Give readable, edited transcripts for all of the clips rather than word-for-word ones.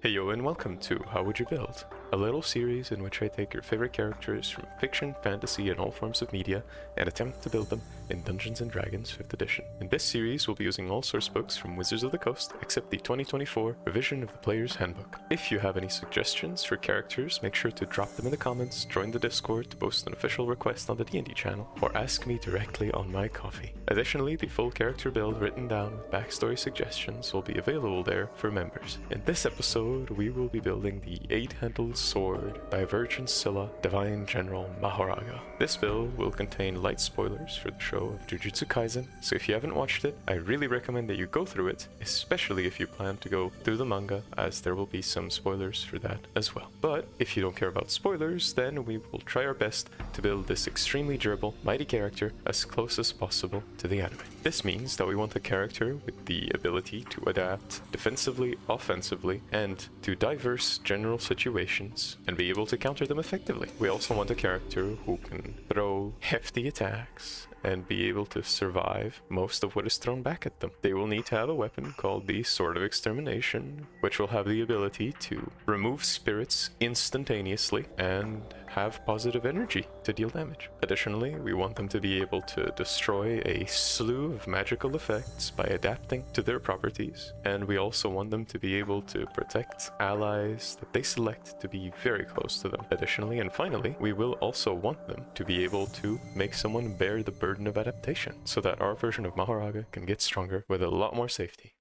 Hey yo, and welcome to How Would You Build? A little series in which I take your favorite characters from fiction, fantasy, and all forms of media and attempt to build them in Dungeons & Dragons 5th edition. In this series, we'll be using all source books from Wizards of the Coast except the 2024 revision of the Player's Handbook. If you have any suggestions for characters, make sure to drop them in the comments, join the Discord to post an official request on the DnD channel, or ask me directly on my coffee. Additionally, the full character build written down with backstory suggestions will be available there for members. In this episode, we will be building the 8-handled sword, Divergent Scylla, Divine General Mahoraga. This build will contain light spoilers for the show of Jujutsu Kaisen, so if you haven't watched it, I really recommend that you go through it, especially if you plan to go through the manga, as there will be some spoilers for that as well. But if you don't care about spoilers, then we will try our best to build this extremely durable, mighty character as close as possible to the anime. This means that we want a character with the ability to adapt defensively, offensively, and to diverse general situations and be able to counter them effectively. We also want a character who can throw hefty attacks and be able to survive most of what is thrown back at them. They will need to have a weapon called the Sword of Extermination, which will have the ability to remove spirits instantaneously and have positive energy to deal damage. Additionally, we want them to be able to destroy a slew of magical effects by adapting to their properties, and we also want them to be able to protect allies that they select to be very close to them. Additionally, and finally, we will also want them to be able to make someone bear the burden of adaptation, so that our version of Mahoraga can get stronger with a lot more safety.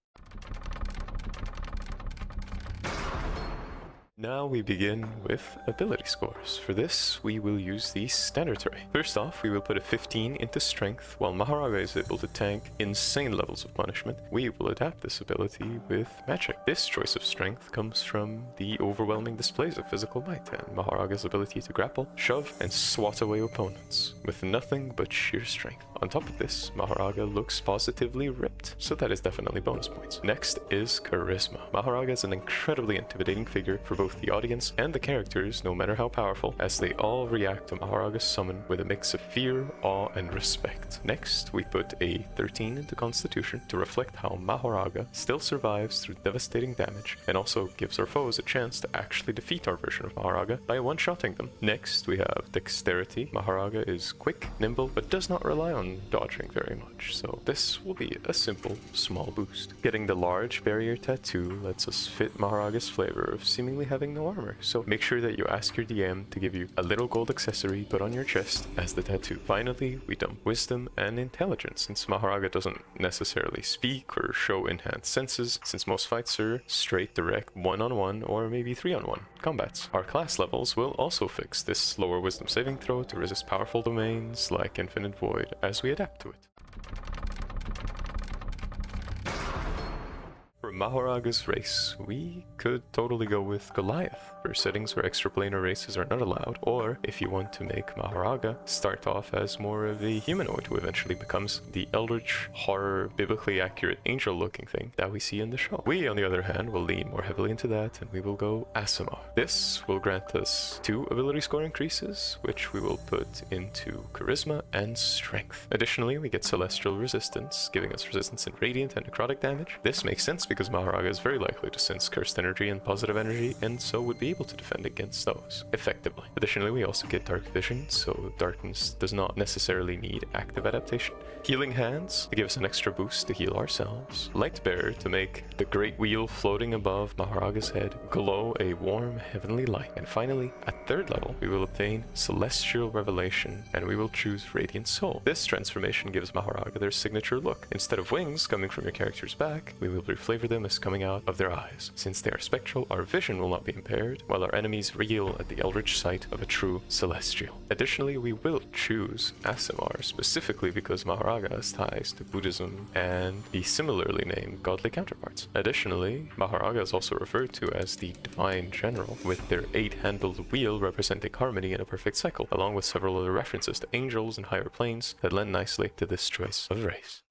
Now we begin with ability scores. For this, we will use the standard array. First off, we will put a 15 into strength. While Mahoraga is able to tank insane levels of punishment, we will adapt this ability with magic. This choice of strength comes from the overwhelming displays of physical might and Mahoraga's ability to grapple, shove, and swat away opponents with nothing but sheer strength. On top of this, Mahoraga looks positively ripped, so that is definitely bonus points. Next is Charisma. Mahoraga is an incredibly intimidating figure for both the audience and the characters, no matter how powerful, as they all react to Mahoraga's summon with a mix of fear, awe, and respect. Next, we put a 13 into Constitution to reflect how Mahoraga still survives through devastating damage and also gives our foes a chance to actually defeat our version of Mahoraga by one-shotting them. Next, we have Dexterity. Mahoraga is quick, nimble, but does not rely on dodging very much, so this will be a simple, small boost. Getting the large barrier tattoo lets us fit Mahoraga's flavor of seemingly having no armor, so make sure that you ask your DM to give you a little gold accessory put on your chest as the tattoo. Finally, we dump Wisdom and Intelligence, since Mahoraga doesn't necessarily speak or show enhanced senses, since most fights are straight, direct, one-on-one, or maybe three-on-one combats. Our class levels will also fix this lower Wisdom saving throw to resist powerful domains like Infinite Void as we adapt to it. For Mahoraga's race, we could totally go with Goliath for settings where extraplanar races are not allowed, or if you want to make Mahoraga start off as more of a humanoid who eventually becomes the eldritch, horror, biblically accurate angel-looking thing that we see in the show. We, on the other hand, will lean more heavily into that, and we will go Asimov. This will grant us 2 ability score increases, which we will put into Charisma and Strength. Additionally, we get Celestial Resistance, giving us resistance in radiant and necrotic damage. This makes sense because Mahoraga is very likely to sense cursed energy and positive energy, and so would be able to defend against those effectively. Additionally, we also get Dark Vision, so darkness does not necessarily need active adaptation. Healing Hands to give us an extra boost to heal ourselves. Light Bearer to make the great wheel floating above Mahoraga's head glow a warm heavenly light. And finally, at 3rd level, we will obtain Celestial Revelation, and we will choose Radiant Soul. This transformation gives Mahoraga their signature look. Instead of wings coming from your character's back, we will reflavor them as coming out of their eyes. Since they are spectral, our vision will not be impaired, while our enemies reel at the eldritch sight of a true celestial. Additionally, we will choose Aasimar specifically because Mahoraga has ties to Buddhism and the similarly named godly counterparts. Additionally, Mahoraga is also referred to as the Divine General, with their 8-handled wheel representing harmony in a perfect cycle, along with several other references to angels and higher planes that lend nicely to this choice of race.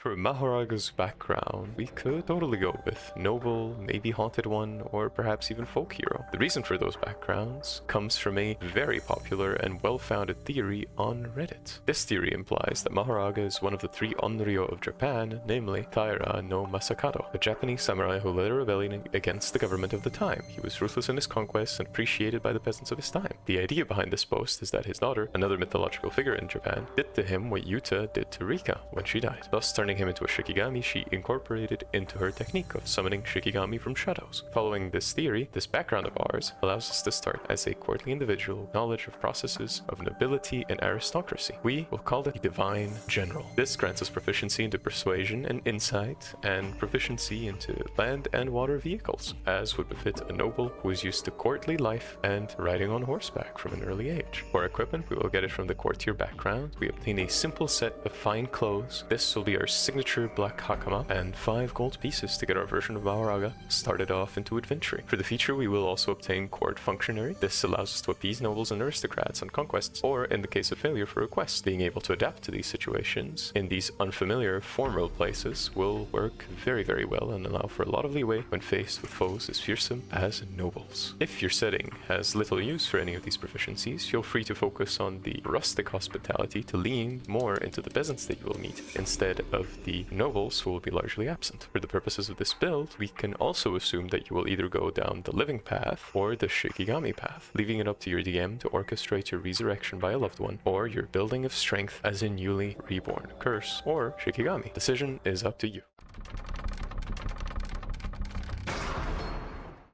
For Mahoraga's background, we could totally go with noble, maybe haunted one, or perhaps even folk hero. The reason for those backgrounds comes from a very popular and well-founded theory on Reddit. This theory implies that Mahoraga is one of the 3 Onryo of Japan, namely Taira no Masakado, a Japanese samurai who led a rebellion against the government of the time. He was ruthless in his conquests and appreciated by the peasants of his time. The idea behind this boast is that his daughter, another mythological figure in Japan, did to him what Yuta did to Rika when she died, thus turning him into a Shikigami she incorporated into her technique of summoning Shikigami from shadows. Following this theory, this background of ours allows us to start as a courtly individual with knowledge of processes of nobility and aristocracy. We will call it a divine general. This grants us proficiency into persuasion and insight, and proficiency into land and water vehicles, as would befit a noble who is used to courtly life and riding on horseback from an early age. For equipment, we will get it from the courtier background. We obtain a simple set of fine clothes. This will be our signature black hakama, and 5 gold pieces to get our version of Mahoraga started off into adventuring. For the feature, we will also obtain court functionary. This allows us to appease nobles and aristocrats on conquests, or in the case of failure for requests. Being able to adapt to these situations in these unfamiliar formal places will work very well and allow for a lot of leeway when faced with foes as fearsome as nobles. If your setting has little use for any of these proficiencies, feel free to focus on the rustic hospitality to lean more into the peasants that you will meet instead of the nobles who will be largely absent. For the purposes of this build, we can also assume that you will either go down the living path or the Shikigami path, leaving it up to your DM to orchestrate your resurrection by a loved one, or your building of strength as a newly reborn curse, or Shikigami. Decision is up to you.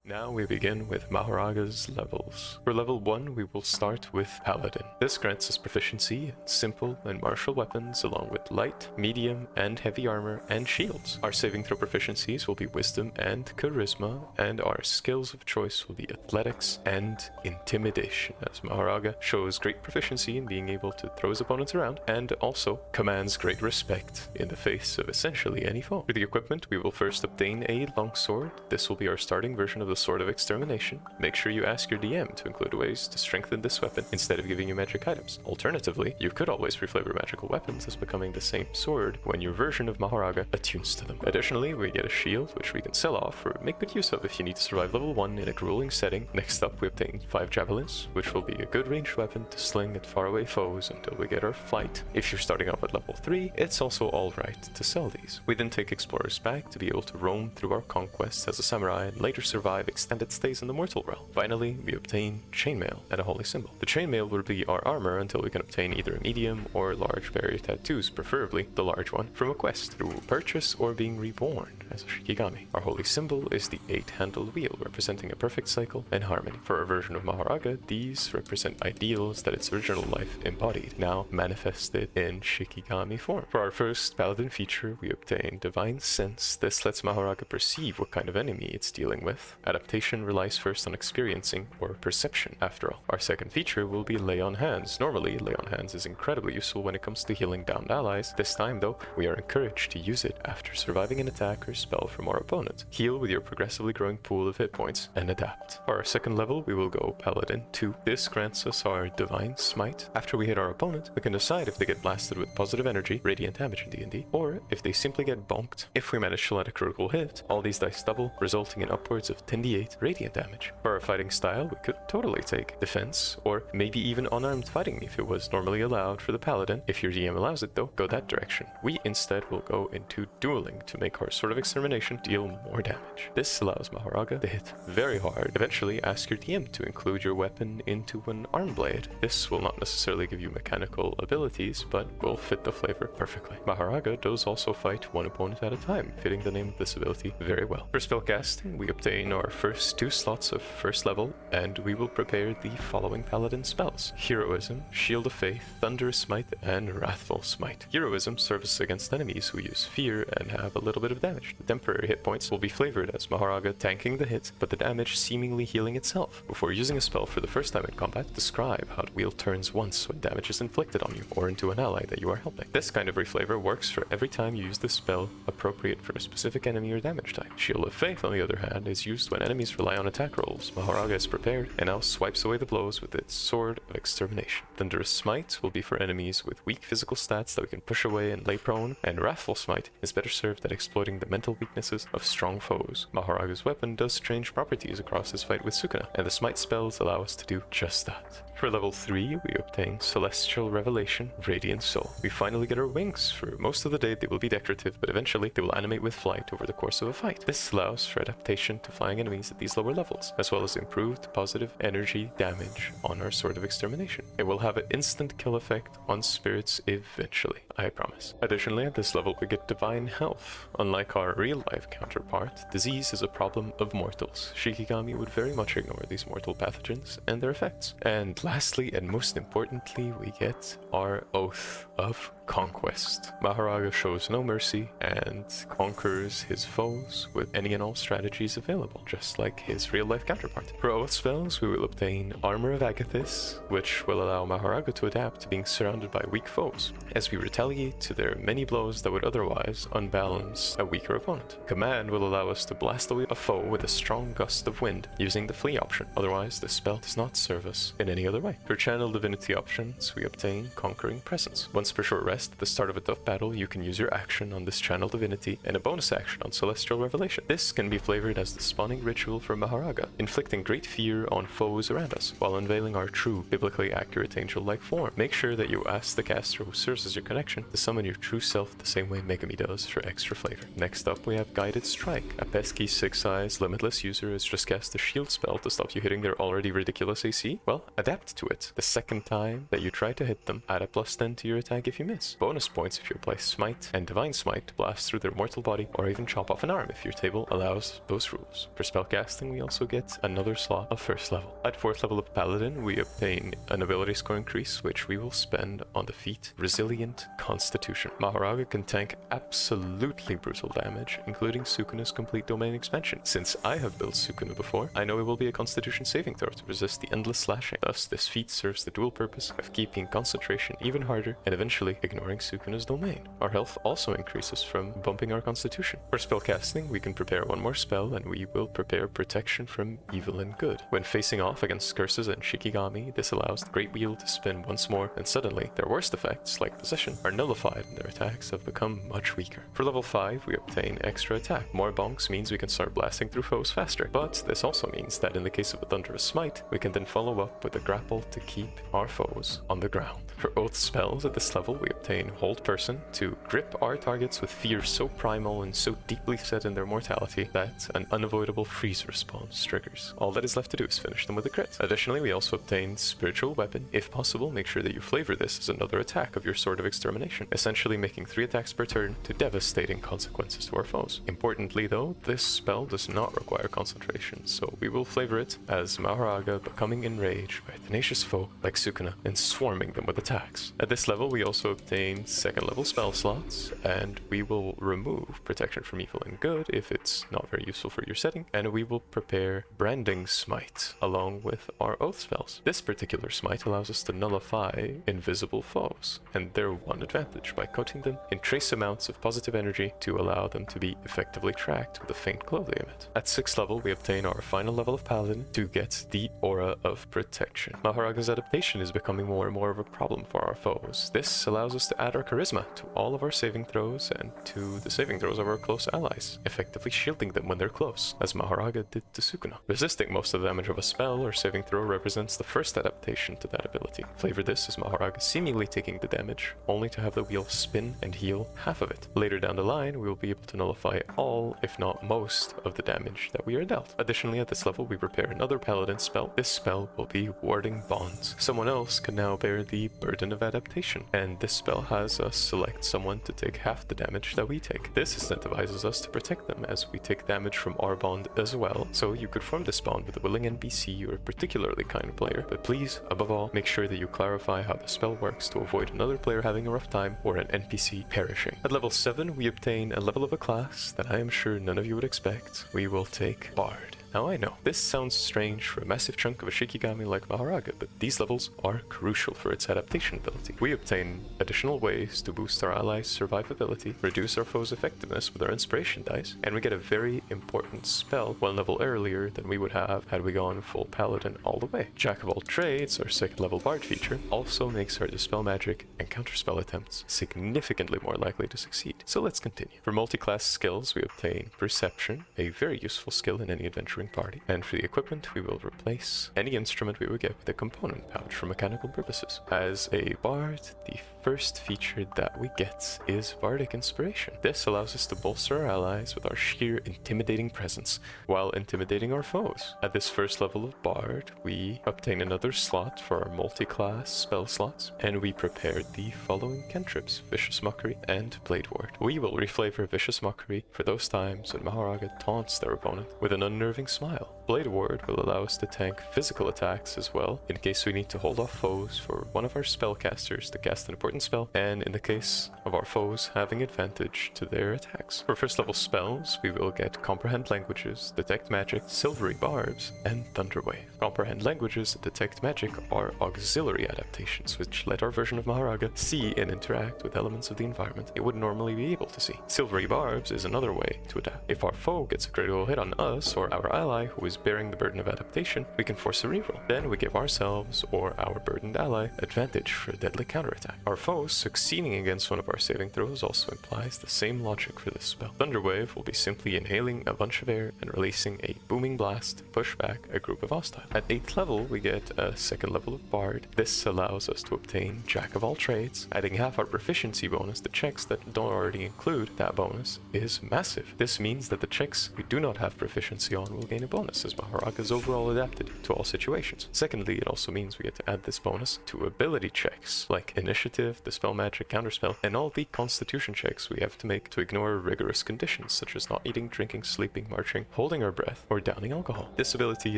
Now we begin with Mahoraga's levels. For level 1, we will start with Paladin. This grants us proficiency in simple and martial weapons along with light, medium, and heavy armor and shields. Our saving throw proficiencies will be Wisdom and Charisma, and our skills of choice will be Athletics and Intimidation, as Mahoraga shows great proficiency in being able to throw his opponents around, and also commands great respect in the face of essentially any foe. For the equipment, we will first obtain a longsword. This will be our starting version of the Sword of Extermination. Make sure you ask your DM to include ways to strengthen this weapon instead of giving you magic items. Alternatively, you could always reflavor magical weapons as becoming the same sword when your version of Mahoraga attunes to them. Additionally, we get a shield, which we can sell off or make good use of if you need to survive level 1 in a grueling setting. Next up, we obtain 5 javelins, which will be a good ranged weapon to sling at faraway foes until we get our flight. If you're starting off at level 3, it's also alright to sell these. We then take explorers back to be able to roam through our conquests as a samurai and later survive extended stays in the mortal realm. Finally, we obtain chainmail and a holy symbol. The chainmail will be our armor until we can obtain either a medium or large barrier tattoos, preferably the large one, from a quest through purchase or being reborn as a Shikigami. Our holy symbol is the 8-handled wheel, representing a perfect cycle and harmony. For our version of Mahoraga, these represent ideals that its original life embodied, now manifested in Shikigami form. For our first paladin feature, we obtain Divine Sense. This lets Mahoraga perceive what kind of enemy it's dealing with. Adaptation relies first on experiencing or perception, after all. Our second feature will be Lay on Hands. Normally, Lay on Hands is incredibly useful when it comes to healing downed allies. This time, though, we are encouraged to use it after surviving an attack or spell from our opponent. Heal with your progressively growing pool of hit points, and adapt. For our second level, we will go Paladin 2. This grants us our Divine Smite. After we hit our opponent, we can decide if they get blasted with positive energy, radiant damage in D&D, or if they simply get bonked. If we manage to land a critical hit, all these dice double, resulting in upwards of 10d8 radiant damage. For our fighting style, we could totally take defense, or maybe even unarmed fighting if it was normally allowed for the Paladin. If your DM allows it though, go that direction. We instead will go into dueling to make our Sword of Extermination deal more damage. This allows Mahoraga to hit very hard. Eventually, ask your DM to include your weapon into an arm blade. This will not necessarily give you mechanical abilities, but will fit the flavor perfectly. Mahoraga does also fight one opponent at a time, fitting the name of this ability very well. For spellcasting, we obtain our first 2 slots of first level, and we will prepare the following paladin spells: Heroism, Shield of Faith, Thunderous Smite, and Wrathful Smite. Heroism serves against enemies who use fear and have a little bit of damage. The temporary hit points will be flavored as Mahoraga tanking the hit, but the damage seemingly healing itself. Before using a spell for the first time in combat, describe how the wheel turns once when damage is inflicted on you or into an ally that you are helping. This kind of reflavor works for every time you use the spell appropriate for a specific enemy or damage type. Shield of Faith, on the other hand, is used when when enemies rely on attack rolls, Mahoraga is prepared and now swipes away the blows with its Sword of Extermination. Thunderous Smite will be for enemies with weak physical stats that we can push away and lay prone, and Wrathful Smite is better served at exploiting the mental weaknesses of strong foes. Mahoraga's weapon does change properties across his fight with Sukuna, and the Smite spells allow us to do just that. For level 3, we obtain Celestial Revelation, Radiant Soul. We finally get our wings. For most of the day they will be decorative, but eventually they will animate with flight over the course of a fight. This allows for adaptation to flying enemies at these lower levels, as well as improved positive energy damage on our Sword of Extermination. It will have an instant kill effect on spirits eventually, I promise. Additionally, at this level we get Divine Health. Unlike our real-life counterpart, disease is a problem of mortals. Shikigami would very much ignore these mortal pathogens and their effects. And lastly, and most importantly, we get our Oath of Conquest. Mahoraga shows no mercy and conquers his foes with any and all strategies available, just like his real-life counterpart. For oath spells, we will obtain Armor of Agathis, which will allow Mahoraga to adapt to being surrounded by weak foes, as we retaliate to their many blows that would otherwise unbalance a weaker opponent. Command will allow us to blast away a foe with a strong gust of wind, using the flee option, otherwise the spell does not serve us in any other way. For Channel Divinity options, we obtain Conquering Presence. Once per short rest at the start of a tough battle, you can use your action on this Channel Divinity and a bonus action on Celestial Revelation. This can be flavored as the spawning ritual for Mahoraga, inflicting great fear on foes around us, while unveiling our true, biblically accurate angel-like form. Make sure that you ask the caster who serves as your connection to summon your true self the same way Megumi does for extra flavor. Next up, we have Guided Strike. A pesky 6-size, limitless user has just cast a shield spell to stop you hitting their already ridiculous AC. Well, adapt to it. The second time that you try to hit them, add a +10 to your attack if you miss. Bonus points if you apply Smite, and Divine Smite to blast through their mortal body, or even chop off an arm if your table allows those rules. For spellcasting, we also get another slot of first level. At 4th level of Paladin, we obtain an ability score increase, which we will spend on the feat Resilient Constitution. Mahoraga can tank absolutely brutal damage, including Sukuna's complete domain expansion. Since I have built Sukuna before, I know it will be a Constitution saving throw to resist the endless slashing. Thus, this feat serves the dual purpose of keeping concentration even harder and eventually ignoring Sukuna's domain. Our health also increases from bumping our constitution. For spellcasting, we can prepare one more spell, and we will prepare Protection from Evil and Good. When facing off against curses and Shikigami, this allows the Great Wheel to spin once more, and suddenly their worst effects, like possession, are nullified and their attacks have become much weaker. For level 5, we obtain Extra Attack. More bonks means we can start blasting through foes faster, but this also means that in the case of a Thunderous Smite, we can then follow up with a Grapple to keep our foes on the ground. For Oath spells at this level, we obtain Hold Person to grip our targets with fear so primal and so deeply set in their mortality that an unavoidable freeze response triggers. All that is left to do is finish them with a crit. Additionally, we also obtain Spiritual Weapon. If possible, make sure that you flavor this as another attack of your Sword of Extermination, essentially making 3 attacks per turn to devastating consequences to our foes. Importantly though, this spell does not require concentration, so we will flavor it as Mahoraga becoming enraged by a tenacious foe like Sukuna and swarming them with attacks. At this level, we also obtain 2nd level spell slots, and we will remove Protection from Evil and Good if it's not very useful for your setting, and we will prepare Branding Smite along with our Oath spells. This particular smite allows us to nullify invisible foes and their one advantage by coating them in trace amounts of positive energy to allow them to be effectively tracked with a faint glow they emit. At 6th level, we obtain our final level of Paladin to get the Aura of Protection. Mahoraga's adaptation is becoming more and more of a problem for our foes. This allows us to add our charisma to all of our saving throws and to the saving throws of our close allies, effectively shielding them when they're close, as Mahoraga did to Sukuna. Resisting most of the damage of a spell or saving throw represents the first adaptation to that ability. Flavor this as Mahoraga seemingly taking the damage, only to have the wheel spin and heal half of it. Later down the line, we will be able to nullify all, if not most, of the damage that we are dealt. Additionally, at this level, we prepare another Paladin spell. This spell will be Warding Bonds. Someone else can now bear the burden of adaptation, and this spell has us select someone to take half the damage that we take. This incentivizes us to protect them as we take damage from our bond as well, so you could form this bond with a willing NPC or a particularly kind player, but please, above all, make sure that you clarify how the spell works to avoid another player having a rough time or an NPC perishing. At level 7, we obtain a level of a class that I am sure none of you would expect. We will take Bard. Now I know, this sounds strange for a massive chunk of a Shikigami like Mahoraga, but these levels are crucial for its adaptation ability. We obtain additional ways to boost our allies' survivability, reduce our foes' effectiveness with our inspiration dice, and we get a very important spell 1 level earlier than we would have had we gone full paladin all the way. Jack of all trades, our 2nd level bard feature, also makes our dispel magic and counterspell attempts significantly more likely to succeed. So let's continue. For multi-class skills, we obtain perception, a very useful skill in any adventuring party, and for the equipment, we will replace any instrument we would get with a component pouch for mechanical purposes. As a bard, the first feature that we get is bardic inspiration. This allows us to bolster our allies with our sheer intimidating presence while intimidating our foes. At this first level of bard, we obtain another slot for our multi-class spell slots, and we prepared the following cantrips: Vicious Mockery and Blade Ward. We will reflavor Vicious Mockery for those times when Mahoraga taunts their opponent with an unnerving smile. Blade Ward will allow us to tank physical attacks as well, in case we need to hold off foes for one of our spellcasters to cast an important spell, and in the case of our foes having advantage to their attacks. For first level spells, we will get Comprehend Languages, Detect Magic, Silvery Barbs, and Thunderwave. Comprehend Languages and Detect Magic are auxiliary adaptations, which let our version of Mahoraga see and interact with elements of the environment it would normally be able to see. Silvery Barbs is another way to adapt. If our foe gets a critical hit on us or our ally who is bearing the burden of adaptation, we can force a reroll. Then we give ourselves or our burdened ally advantage for a deadly counterattack. Our foes succeeding against one of our saving throws also implies the same logic for this spell. Thunderwave will be simply inhaling a bunch of air and releasing a booming blast to push back a group of hostiles. At 8th level, we get a 2nd level of Bard. This allows us to obtain Jack of all trades. Adding half our proficiency bonus to checks that don't already include that bonus is massive. This means that the checks we do not have proficiency on will gain a bonus, as Mahoraga is overall adapted to all situations. Secondly, it also means we get to add this bonus to ability checks like Initiative, Dispel Magic, Counterspell, and all the Constitution checks we have to make to ignore rigorous conditions such as not eating, drinking, sleeping, marching, holding our breath, or downing alcohol. This ability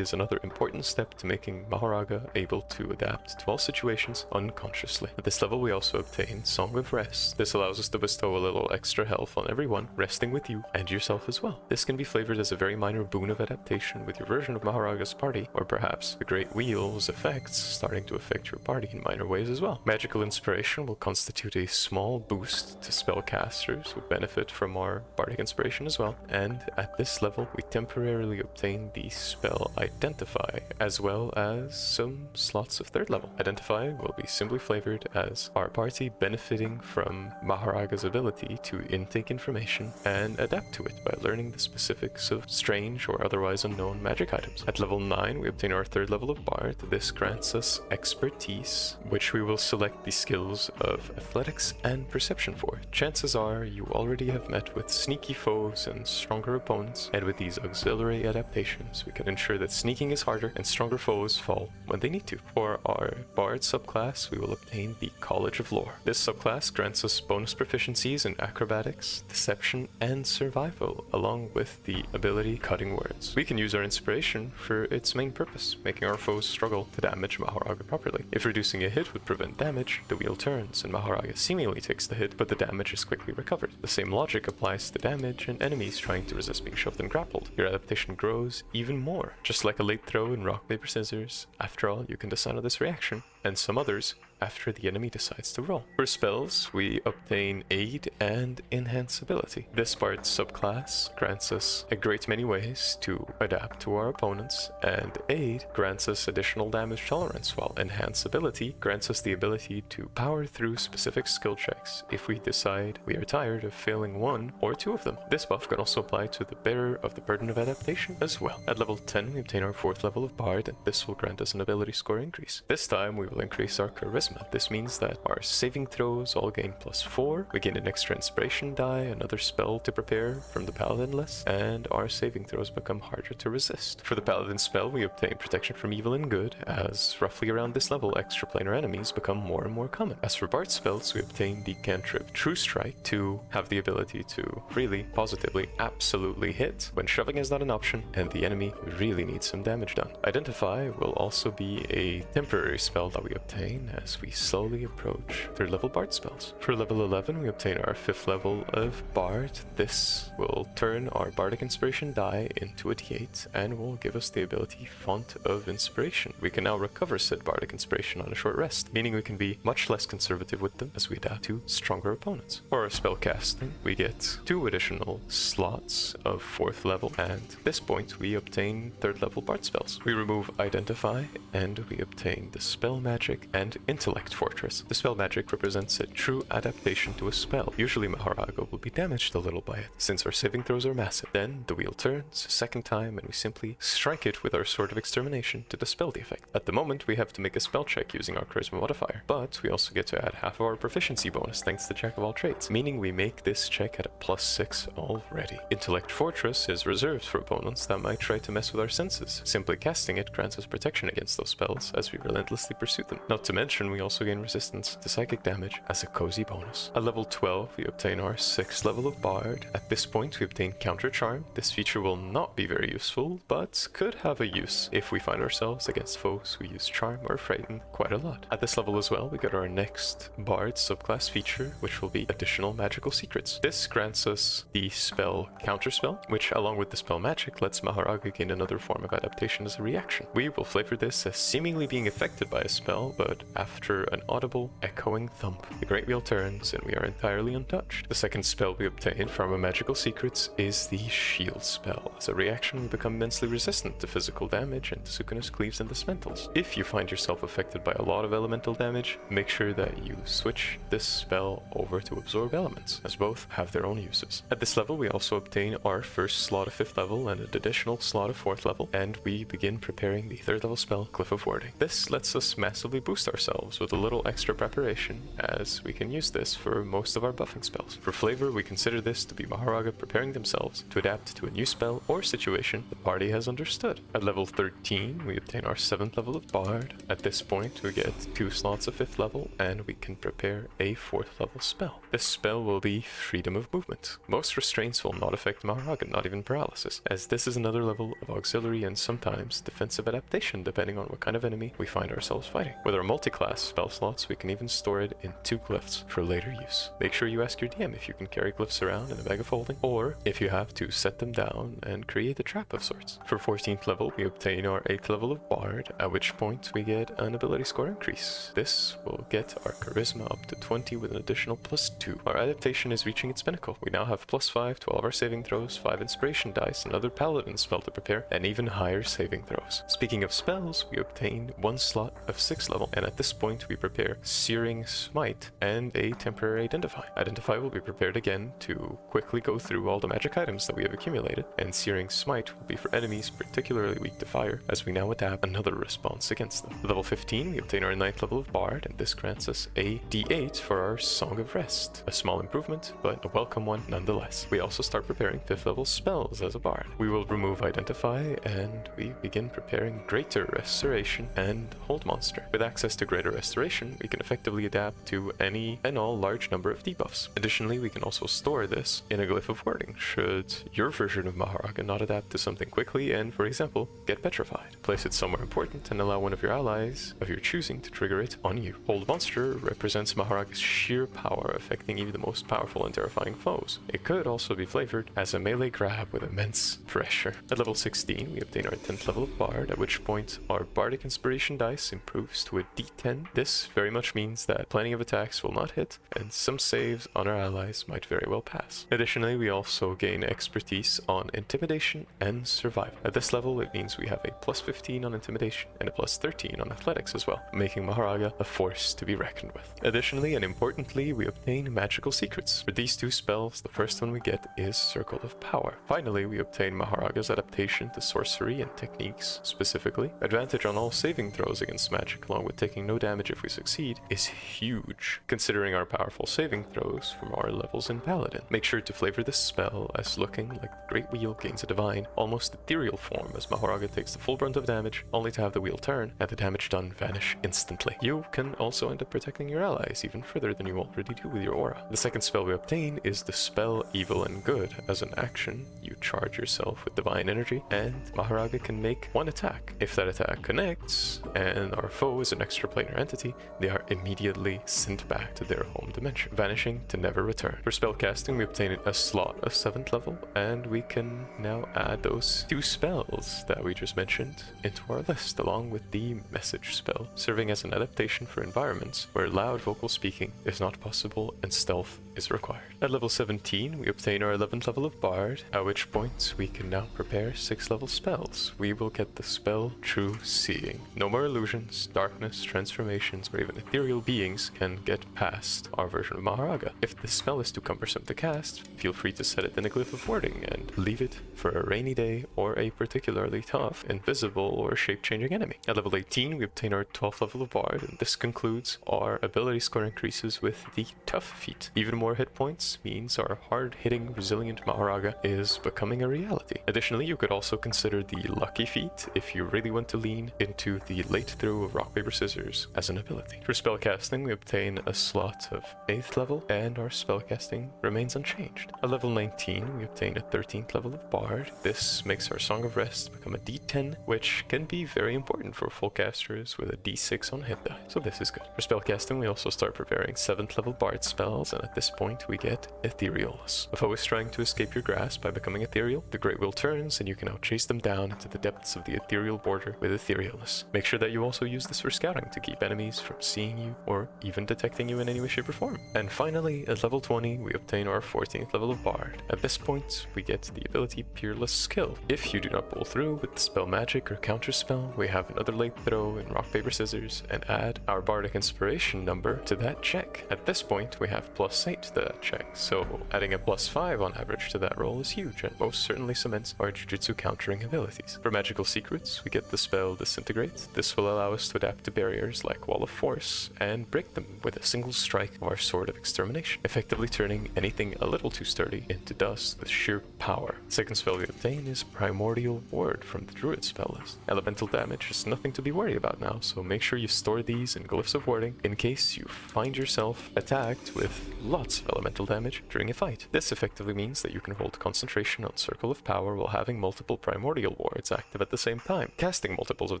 is another important step to making Mahoraga able to adapt to all situations unconsciously. At this level, we also obtain Song of Rest. This allows us to bestow a little extra health on everyone, resting with you and yourself as well. This can be flavored as a very minor boon of adaptation with your version of Mahoraga's party, or perhaps the Great Wheel's effects starting to affect your party in minor ways as well. Magical Inspiration will constitute a small boost to spellcasters who benefit from our bardic inspiration as well, and at this level we temporarily obtain the spell Identify, as well as some slots of 3rd level. Identify will be simply flavored as our party benefiting from Mahoraga's ability to intake information and adapt to it by learning the specifics of strange or otherwise unknown magic items. At level 9, we obtain our 3rd level of Bard. This grants us Expertise, which we will select the skills of Athletics and Perception for. Chances are you already have met with sneaky foes and stronger opponents, and with these auxiliary adaptations, we can ensure that sneaking is harder and stronger foes fall when they need to. For our Bard subclass, we will obtain the College of Lore. This subclass grants us bonus proficiencies in Acrobatics, Deception, and Survival, along with the ability Cutting Words. We can use our inspiration for its main purpose, making our foes struggle to damage Mahoraga properly. If reducing a hit would prevent damage, the wheel turns and Mahoraga seemingly takes the hit, but the damage is quickly recovered. The same logic applies to damage and enemies trying to resist being shoved and grappled. Your adaptation grows even more. Just like a late throw in rock, paper, scissors, after all, you can decide on this reaction, and some others after the enemy decides to roll. For spells, we obtain Aid and Enhance ability. This Bard subclass grants us a great many ways to adapt to our opponents, and Aid grants us additional damage tolerance, while Enhance ability grants us the ability to power through specific skill checks if we decide we are tired of failing one or two of them. This buff can also apply to the bearer of the burden of adaptation as well. At level 10, we obtain our 4th level of Bard, and this will grant us an ability score increase. This time, we will increase our Charisma. This means that our saving throws all gain +4, we gain an extra inspiration die, another spell to prepare from the paladin list, and our saving throws become harder to resist. For the paladin spell, we obtain protection from evil and good, as roughly around this level, extraplanar enemies become more and more common. As for Bard spells, we obtain the cantrip True Strike to have the ability to really, positively, absolutely hit when shoving is not an option and the enemy really needs some damage done. Identify will also be a temporary spell that we obtain, as as we slowly approach 3rd level Bard spells. For level 11, we obtain our 5th level of Bard. This will turn our Bardic Inspiration die into a D8 and will give us the ability Font of Inspiration. We can now recover said Bardic Inspiration on a short rest, meaning we can be much less conservative with them as we adapt to stronger opponents. For our spell casting, we get 2 additional slots of 4th level, and at this point we obtain 3rd level Bard spells. We remove Identify, and we obtain the Spell Magic and Intellect Fortress. The Spell Magic represents a true adaptation to a spell. Usually Mahoraga will be damaged a little by it, since our saving throws are massive. Then the wheel turns a second time, and we simply strike it with our Sword of Extermination to dispel the effect. At the moment, we have to make a spell check using our Charisma modifier, but we also get to add half of our proficiency bonus thanks to Jack of all Trades, meaning we make this check at a +6 already. Intellect Fortress is reserved for opponents that might try to mess with our senses. Simply casting it grants us protection against those spells as we relentlessly pursue them. Not to mention, we also gain resistance to psychic damage as a cozy bonus. At level 12, we obtain our 6th level of Bard. At this point, we obtain Counter Charm. This feature will not be very useful, but could have a use if we find ourselves against foes who use Charm or Frighten quite a lot. At this level as well, we get our next Bard subclass feature, which will be Additional Magical Secrets. This grants us the spell Counterspell, which along with the spell Magic lets Mahoraga gain another form of adaptation as a reaction. We will flavor this as seemingly being affected by a spell, but after an audible, echoing thump, the Great Wheel turns and we are entirely untouched. The second spell we obtain from our magical secrets is the Shield spell. As a reaction, we become immensely resistant to physical damage and to Sukuna's cleaves and dismantles. If you find yourself affected by a lot of elemental damage, make sure that you switch this spell over to Absorb Elements, as both have their own uses. At this level, we also obtain our first slot of 5th level and an additional slot of 4th level, and we begin preparing the 3rd level spell, Cliff of Warding. This lets us massively boost ourselves with a little extra preparation, as we can use this for most of our buffing spells. For flavor, we consider this to be Mahoraga preparing themselves to adapt to a new spell or situation the party has understood. At level 13, we obtain our 7th level of Bard. At this point, we get 2 slots of 5th level, and we can prepare a 4th level spell. This spell will be Freedom of Movement. Most restraints will not affect Mahoraga, not even paralysis, as this is another level of auxiliary and sometimes defensive adaptation depending on what kind of enemy we find ourselves fighting. With our multi-class spell slots, we can even store it in 2 glyphs for later use. Make sure you ask your DM if you can carry glyphs around in a bag of holding, or if you have to set them down and create a trap of sorts. For 14th level, we obtain our 8th level of Bard, at which point we get an ability score increase. This will get our charisma up to 20 with an additional +2. Our adaptation is reaching its pinnacle. We now have +5 to all of our saving throws, 5 inspiration dice, another paladin spell to prepare, and even higher saving throws. Speaking of spells, we obtain 1 slot of 6th level, and at this point we prepare Searing Smite and a temporary Identify. Identify will be prepared again to quickly go through all the magic items that we have accumulated, and Searing Smite will be for enemies particularly weak to fire, as we now adapt another response against them. Level 15, we obtain our 9th level of Bard, and this grants us a D8 for our Song of Rest. A small improvement, but a welcome one nonetheless. We also start preparing 5th level spells as a Bard. We will remove Identify, and we begin preparing Greater Restoration and Hold Monster. With access to Greater Restoration, we can effectively adapt to any and all large number of debuffs. Additionally, we can also store this in a Glyph of Warding, should your version of Mahoraga not adapt to something quickly and, for example, get petrified. Place it somewhere important and allow one of your allies of your choosing to trigger it on you. Hold Monster represents Mahoraga's sheer power, affecting even the most powerful and terrifying foes. It could also be flavored as a melee grab with immense pressure. At level 16, we obtain our 10th level of Bard, at which point our Bardic Inspiration dice improves to a D10. This very much means that plenty of attacks will not hit, and some saves on our allies might very well pass. Additionally, we also gain expertise on Intimidation and Survival. At this level, it means we have a +15 on Intimidation and a +13 on Athletics as well, making Mahoraga a force to be reckoned with. Additionally, and importantly, we obtain Magical Secrets. For these 2 spells, the first one we get is Circle of Power. Finally, we obtain Mahoraga's adaptation to sorcery and techniques. Specifically, advantage on all saving throws against magic, along with taking no damage if we succeed, is huge, considering our powerful saving throws from our levels in Paladin. Make sure to flavor this spell as looking like the Great Wheel gains a divine, almost ethereal form as Mahoraga takes the full brunt of damage, only to have the wheel turn and the damage done vanish instantly. You can also end up protecting your allies even further than you already do with your aura. The second spell we obtain is the spell Evil and Good. As an action, you charge yourself with divine energy, and Mahoraga can make 1 attack. If that attack connects, and our foe is an extra planar entity, they are immediately sent back to their home dimension, vanishing to never return. For spellcasting, we obtain a slot of 7th level, and we can now add those 2 spells that we just mentioned into our list, along with the message spell, serving as an adaptation for environments where loud vocal speaking is not possible and stealth is required. At level 17, we obtain our 11th level of Bard, at which point we can now prepare 6th level spells. We will get the spell True Seeing. No more illusions, darkness, transformations, or even ethereal beings can get past our version of Mahoraga. If this spell is too cumbersome to cast, feel free to set it in a glyph of warding and leave it for a rainy day or a particularly tough, invisible, or shape-changing enemy. At level 18, we obtain our 12th level of Bard, and this concludes our ability score increases with the Tough feat. Even more hit points means our hard-hitting, resilient Mahoraga is becoming a reality. Additionally, you could also consider the Lucky feat if you really want to lean into the late throw of rock, paper, scissors as an ability. For spellcasting, we obtain a slot of 8th level, and our spellcasting remains unchanged. At level 19, we obtain a 13th level of Bard. This makes our Song of Rest become a D10, which can be very important for full casters with a D6 on hit die, so this is good. For spellcasting, we also start preparing 7th level Bard spells, and at this point we get Etherealness. A foe is trying to escape your grasp by becoming ethereal. The Great Wheel turns, and you can now chase them down into the depths of the ethereal border with Etherealness. Make sure that you also use this for scouting to keep enemies from seeing you or even detecting you in any way, shape, or form. And finally, at level 20, we obtain our 14th level of Bard. At this point, we get the ability Peerless Skill. If you do not pull through with the spell magic or counter spell, we have another late throw in rock, paper, scissors, and add our Bardic Inspiration number to that check. At this point, we have +8 to that check, so adding a +5 on average to that roll is huge, and most certainly cements our Jujutsu countering abilities. For magical secrets, we get the spell Disintegrate. This will allow us to adapt to barriers like Wall of Force and break them with a single strike of our Sword of Extermination, effectively turning anything a little too sturdy into dust with sheer power. Second spell we obtain is Primordial Ward from the Druid spell list. Elemental damage is nothing to be worried about now, so make sure you store these in glyphs of warding in case you find yourself attacked with lots of elemental damage during a fight. This effectively means that you can hold concentration on Circle of Power while having multiple Primordial Wards active at the same time. Casting multiples of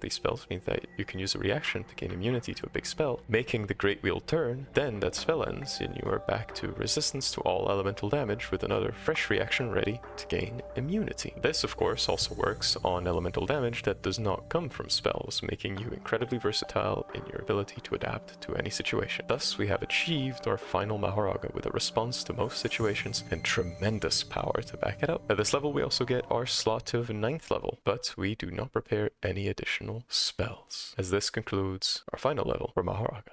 these spells means that you can use a reaction to gain immunity to a big spell, making the Great Wheel turn, then that spell ends and you are back to resistance to all elemental damage with another fresh reaction ready to gain immunity. This of course also works on elemental damage that does not come from spells, making you incredibly versatile in your ability to adapt to any situation. Thus, we have achieved our final Mahoraga with a response to most situations and tremendous power to back it up. At this level, we also get our slot of 9th level, but we do not prepare any additional spells, as this concludes our final level for Mahoraga.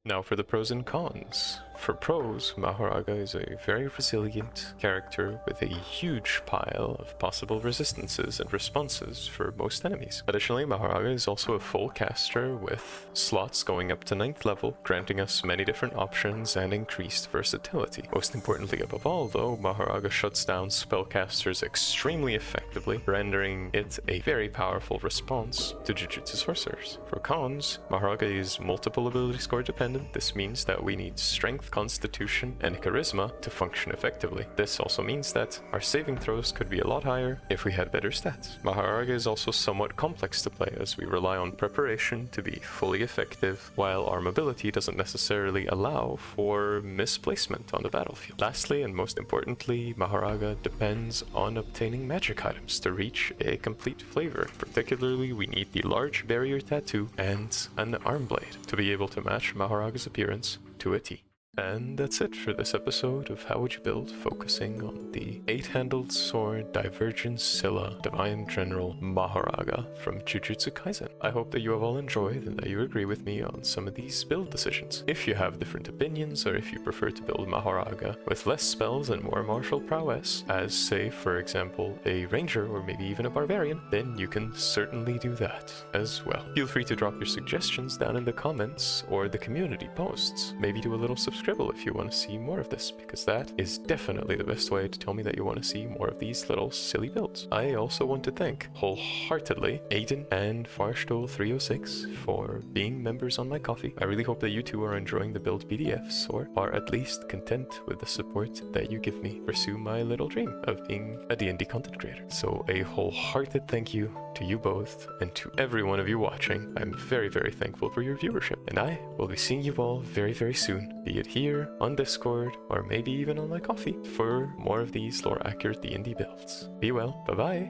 Now for the pros and cons. For pros, Mahoraga is a very resilient character with a huge pile of possible resistances and responses for most enemies. Additionally, Mahoraga is also a full caster with slots going up to 9th level, granting us many different options and increased versatility. Most importantly above all though, Mahoraga shuts down spellcasters extremely effectively, rendering it a very powerful response to Jujutsu sorcerers. For cons, Mahoraga is multiple ability score dependent. This means that we need strength, constitution, and charisma to function effectively. This also means that our saving throws could be a lot higher if we had better stats. Mahoraga is also somewhat complex to play, as we rely on preparation to be fully effective, while our mobility doesn't necessarily allow for misplacement on the battlefield. Lastly, and most importantly, Mahoraga depends on obtaining magic items to reach a complete flavor. Particularly, we need the large barrier tattoo and an arm blade to be able to match Mahoraga's appearance to a T. And that's it for this episode of How Would You Build, focusing on the 8-handled sword Divergence Scylla Divine General Mahoraga from Jujutsu Kaisen. I hope that you have all enjoyed and that you agree with me on some of these build decisions. If you have different opinions, or if you prefer to build Mahoraga with less spells and more martial prowess, as say for example a ranger or maybe even a barbarian, then you can certainly do that as well. Feel free to drop your suggestions down in the comments or the community posts. Maybe do a little subscribe scribble if you want to see more of this, because that is definitely the best way to tell me that you want to see more of these little silly builds. I also want to thank wholeheartedly Aiden and Farstol306 for being members on my coffee. I really hope that you two are enjoying the build PDFs, or are at least content with the support that you give me to pursue my little dream of being a D&D content creator. So a wholehearted thank you to you both, and to every one of you watching. I'm very, very thankful for your viewership, and I will be seeing you all very, very soon, be it here, on Discord, or maybe even on my coffee, for more of these lore-accurate D&D builds. Be well, bye-bye!